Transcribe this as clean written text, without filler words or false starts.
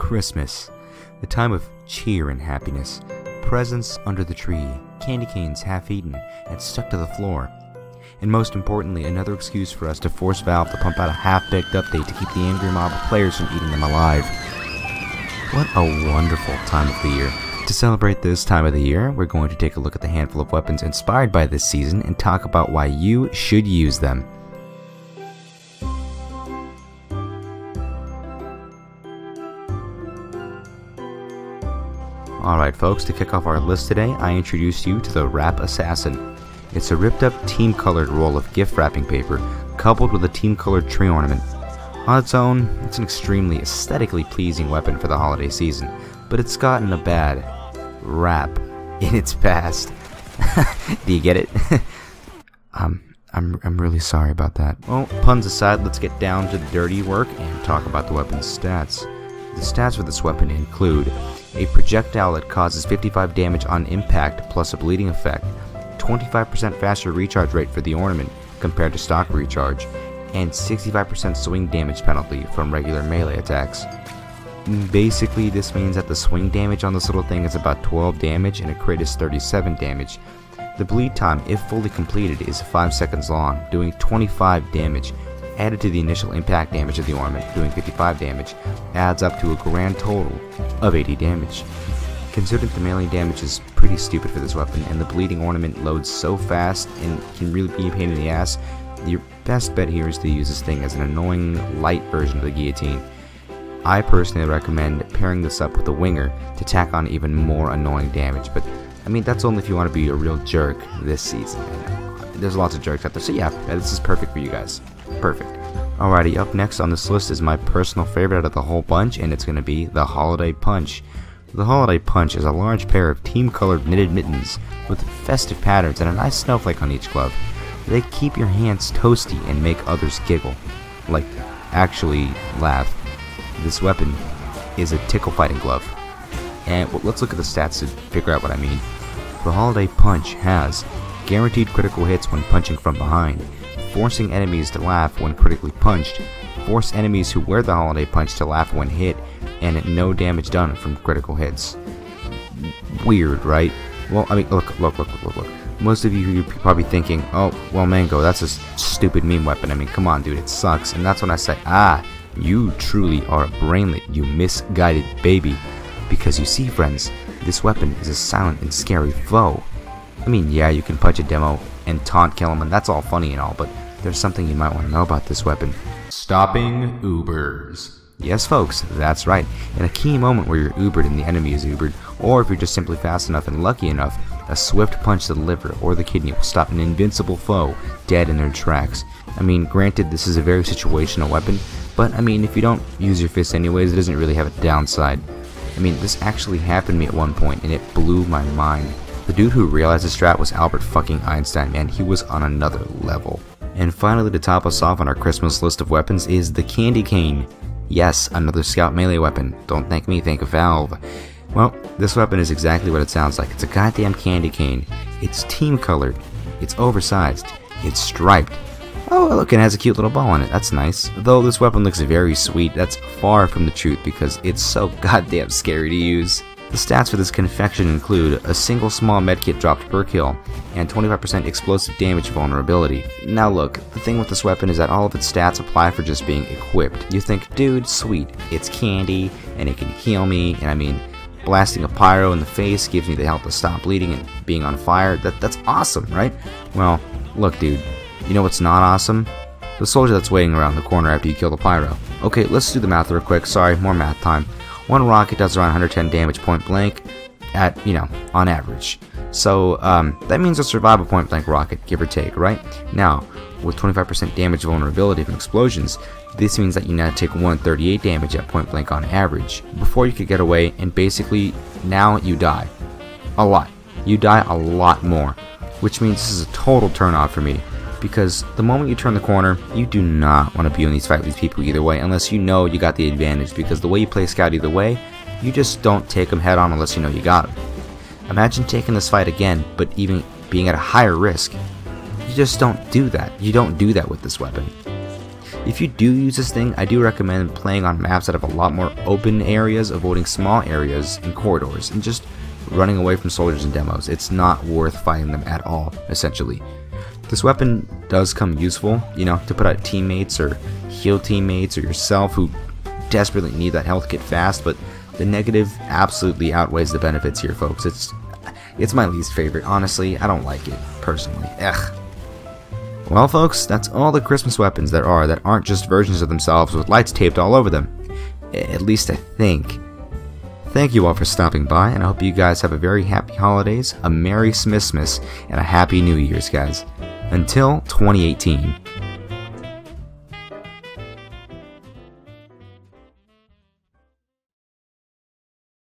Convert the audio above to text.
Christmas, the time of cheer and happiness, presents under the tree, candy canes half-eaten and stuck to the floor, and most importantly, another excuse for us to force Valve to pump out a half-baked update to keep the angry mob of players from eating them alive. What a wonderful time of the year. To celebrate this time of the year, we're going to take a look at the handful of weapons inspired by this season and talk about why you should use them. Alright folks, to kick off our list today, I introduce you to the Wrap Assassin. It's a ripped up team-colored roll of gift wrapping paper, coupled with a team-colored tree ornament. On its own, it's an extremely aesthetically pleasing weapon for the holiday season, but it's gotten a bad rap in its past. Do you get it? I'm really sorry about that. Well, puns aside, let's get down to the dirty work and talk about the weapon's stats. The stats for this weapon include a projectile that causes 55 damage on impact plus a bleeding effect, 25% faster recharge rate for the ornament compared to stock recharge, and 65% swing damage penalty from regular melee attacks. Basically, this means that the swing damage on this little thing is about 12 damage and a crit is 37 damage. The bleed time, if fully completed, is 5 seconds long, doing 25 damage. Added to the initial impact damage of the ornament, doing 55 damage, adds up to a grand total of 80 damage. Considering the melee damage is pretty stupid for this weapon, and the bleeding ornament loads so fast and can really be a pain in the ass, your best bet here is to use this thing as an annoying, light version of the guillotine. I personally recommend pairing this up with a winger to tack on even more annoying damage, but I mean that's only if you want to be a real jerk this season. There's lots of jerks out there, so yeah, this is perfect for you guys. Perfect. Alrighty, up next on this list is my personal favorite out of the whole bunch, and it's going to be the Holiday Punch. The Holiday Punch is a large pair of team-colored knitted mittens with festive patterns and a nice snowflake on each glove. They keep your hands toasty and make others giggle. Like, actually laugh. This weapon is a tickle fighting glove. And well, let's look at the stats to figure out what I mean. The Holiday Punch has guaranteed critical hits when punching from behind, forcing enemies to laugh when critically punched, force enemies who wear the Holiday Punch to laugh when hit, and no damage done from critical hits. Weird, right? Well, I mean, look. Most of you are probably thinking, oh, well, Mango, that's a stupid meme weapon. I mean, come on, dude, it sucks. And that's when I say, you truly are a brainlet, you misguided baby. Because you see, friends, this weapon is a silent and scary foe. I mean, yeah, you can punch a demo and taunt kill him, and that's all funny and all, but there's something you might want to know about this weapon. Stopping Ubers. Yes, folks, that's right. In a key moment where you're Ubered and the enemy is Ubered, or if you're just simply fast enough and lucky enough, a swift punch to the liver or the kidney will stop an invincible foe dead in their tracks. I mean, granted, this is a very situational weapon, but I mean, if you don't use your fist anyways, it doesn't really have a downside. I mean, this actually happened to me at one point, and it blew my mind. The dude who realized this strat was Albert fucking Einstein, man. He was on another level. And finally, to top us off on our Christmas list of weapons is the Candy Cane. Yes, another scout melee weapon. Don't thank me, thank Valve. Well, this weapon is exactly what it sounds like. It's a goddamn candy cane. It's team colored. It's oversized. It's striped. Oh, look, it has a cute little bow on it. That's nice. Though this weapon looks very sweet, that's far from the truth because it's so goddamn scary to use. The stats for this confection include a single small medkit dropped per kill, and 25% explosive damage vulnerability. Now look, the thing with this weapon is that all of its stats apply for just being equipped. You think, dude, sweet, it's candy, and it can heal me, and I mean, blasting a pyro in the face gives me the health to stop bleeding and being on fire. That's awesome, right? Well, look, dude, you know what's not awesome? The soldier that's waiting around the corner after you kill the pyro. Okay, let's do the math real quick. Sorry, more math time. One rocket does around 110 damage point blank at, on average. So, that means you'll survive a point blank rocket, give or take, right? Now, with 25% damage vulnerability from explosions, this means that you now take 138 damage at point blank on average. Before you could get away, and basically, now you die. A lot. You die a lot more. Which means this is a total turn off for me. Because the moment you turn the corner, you do not want to be in these fights with these people either way, unless you know you got the advantage, because the way you play scout either way, you just don't take them head on unless you know you got them. Imagine taking this fight again, but even being at a higher risk. You just don't do that. You don't do that with this weapon. If you do use this thing, I do recommend playing on maps that have a lot more open areas, avoiding small areas and corridors, and just running away from soldiers and demos. It's not worth fighting them at all, essentially. This weapon does come useful, you know, to put out teammates or heal teammates or yourself who desperately need that health kit fast, but the negative absolutely outweighs the benefits here, folks. It's my least favorite, honestly. I don't like it, personally. Ugh. Well, folks, that's all the Christmas weapons there are that aren't just versions of themselves with lights taped all over them. At least I think. Thank you all for stopping by, and I hope you guys have a very happy holidays, a Merry Smithmas, and a Happy New Year's, guys. Until 2018.